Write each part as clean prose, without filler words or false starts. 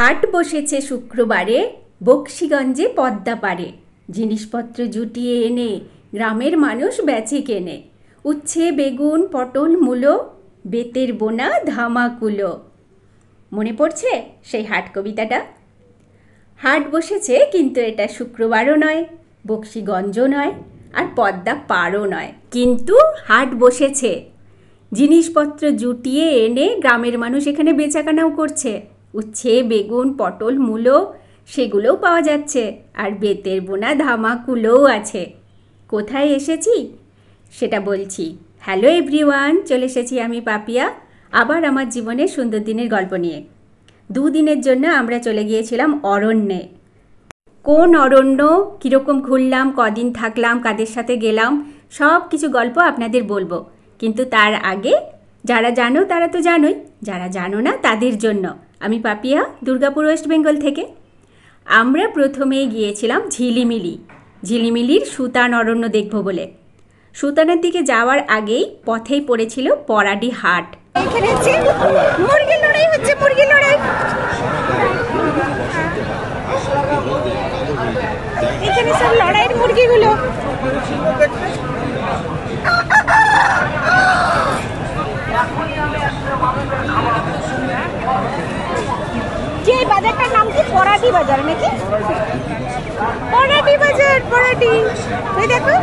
হাট বসেছে শুক্রবারে বক্সিগঞ্জে পদ্মা পারে। জিনিসপত্র জুটিয়ে এনে গ্রামের মানুষ বেচে কেনে। উচ্ছে বেগুন পটল মূলো, বেতের বোনা ধামাকুলো। মনে পড়ছে সেই হাট কবিতাটা? হাট বসেছে, কিন্তু এটা শুক্রবারও নয়, বক্সিগঞ্জও নয়, আর পদ্মা পারও নয়, কিন্তু হাট বসেছে। জিনিসপত্র জুটিয়ে এনে গ্রামের মানুষ এখানে বেচাকেনাও করছে। উচ্ছে বেগুন পটল মূলো সেগুলোও পাওয়া যাচ্ছে, আর বেতের বোনা ধামাকুলোও আছে। কোথায় এসেছি সেটা বলছি। হ্যালো এভরিওয়ান, চলে এসেছি আমি পাপিয়া আবার আমার জীবনের সুন্দর দিনের গল্প নিয়ে। 2 দিনের জন্য আমরা চলে গিয়েছিলাম অরণ্যে। কোন অরণ্য, কীরকম ঘুরলাম, কদিন থাকলাম, কাদের সাথে গেলাম, সব কিছু গল্প আপনাদের বলবো। কিন্তু তার আগে যারা জানো তারা তো জানোই, যারা জানো না তাদের জন্য আমি পাপিয়া, দুর্গাপুর ওয়েস্ট বেঙ্গল থেকে। আমরা প্রথমে গিয়েছিলাম ঝিলিমিলির সুতান অরণ্য দেখব বলে। সুতানের দিকে যাওয়ার আগেই পথেই পড়েছিল পরাডি হাট। এখানে হচ্ছে মুরগি লড়াই হচ্ছে, মুরগি লড়াই। এখানে সব লড়াইয়ের মুরগিগুলো। যে বাজারটার নাম কি? পরাডি বাজার নাকি? পরাডি বাজার, পরাডি। এই দেখো,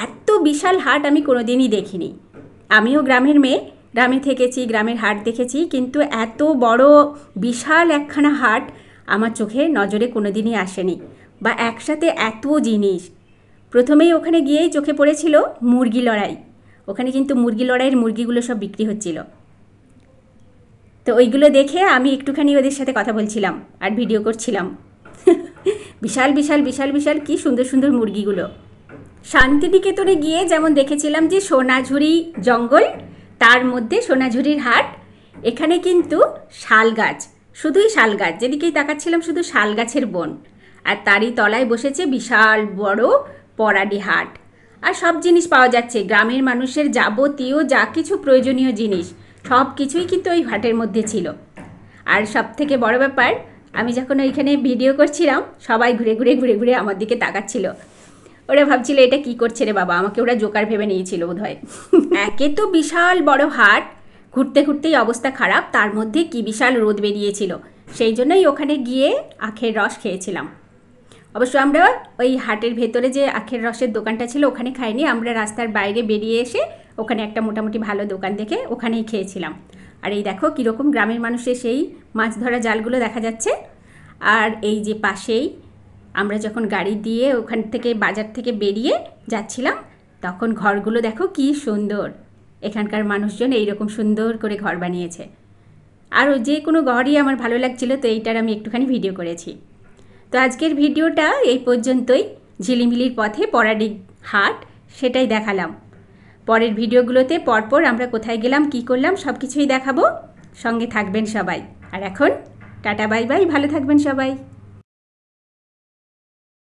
এত বিশাল হাট আমি কোনোদিনই দেখিনি। আমিও গ্রামের মেয়ে, গ্রামে থেকেছি, গ্রামের হাট দেখেছি, কিন্তু এত বড় বিশাল একখানা হাট আমার চোখে নজরে কোনোদিনই আসেনি, বা একসাথে এত জিনিস। প্রথমেই ওখানে গিয়েই চোখে পড়েছিল মুরগি লড়াই। ওখানে কিন্তু মুরগি লড়াইয়ের মুরগিগুলো সব বিক্রি হচ্ছিল। তো ওইগুলো দেখে আমি একটুখানি ওদের সাথে কথা বলছিলাম আর ভিডিও করছিলাম। বিশাল বিশাল বিশাল বিশাল কি সুন্দর সুন্দর মুরগিগুলো। শান্তিনিকেতনে গিয়ে যেমন দেখেছিলাম যে সোনাঝুরি জঙ্গল, তার মধ্যে সোনাঝুরির হাট। এখানে কিন্তু শাল গাছ, শুধুই শাল গাছ, যেদিকেই তাকাচ্ছিলাম শুধু শাল গাছের বন, আর তারই তলায় বসেছে বিশাল বড় পরাডি হাট। আর সব জিনিস পাওয়া যাচ্ছে, গ্রামের মানুষের যাবতীয় যা কিছু প্রয়োজনীয় জিনিস সব কিছুই কিন্তু ওই হাটের মধ্যে ছিল। আর সব থেকে বড় ব্যাপার, আমি যখন ওইখানে ভিডিও করছিলাম সবাই ঘুরে ঘুরে ঘুরে ঘুরে আমার দিকে তাকাচ্ছিল। ওরা ভাবছিল এটা কি করছে রে বাবা, আমাকে ওরা জোকার ভেবে নিয়েছিল বোধহয়। একে তো বিশাল বড় হাট, ঘুরতে ঘুরতেই অবস্থা খারাপ, তার মধ্যে কি বিশাল রোদ বেরিয়েছিল, সেই জন্যই ওখানে গিয়ে আখের রস খেয়েছিলাম। অবশ্য আমরা ওই হাটের ভেতরে যে আখের রসের দোকানটা ছিল ওখানে খাইনি, আমরা রাস্তার বাইরে বেরিয়ে এসে ওখানে একটা মোটামুটি ভালো দোকান দেখে ওখানেই খেয়েছিলাম। আর এই দেখো কীরকম গ্রামের মানুষের সেই মাছ ধরা জালগুলো দেখা যাচ্ছে। আর এই যে পাশেই আমরা যখন গাড়ি দিয়ে ওখান থেকে বাজার থেকে বেরিয়ে যাচ্ছিলাম, তখন ঘরগুলো দেখো কি সুন্দর। এখানকার মানুষজন এইরকম সুন্দর করে ঘর বানিয়েছে। আর যে কোনো ঘরই আমার ভালো লাগছিল, তো এইটার আমি একটুখানি ভিডিও করেছি। তো আজকের ভিডিওটা এই পর্যন্তই। ঝিলিমিলির পথে পরাডি হাট সেটাই দেখালাম। পরের ভিডিওগুলোতে পরপর আমরা কোথায় গেলাম কি করলাম সব কিছুই দেখাবো। সঙ্গে থাকবেন সবাই। আর এখন টাটা বাই বাই, ভালো থাকবেন সবাই।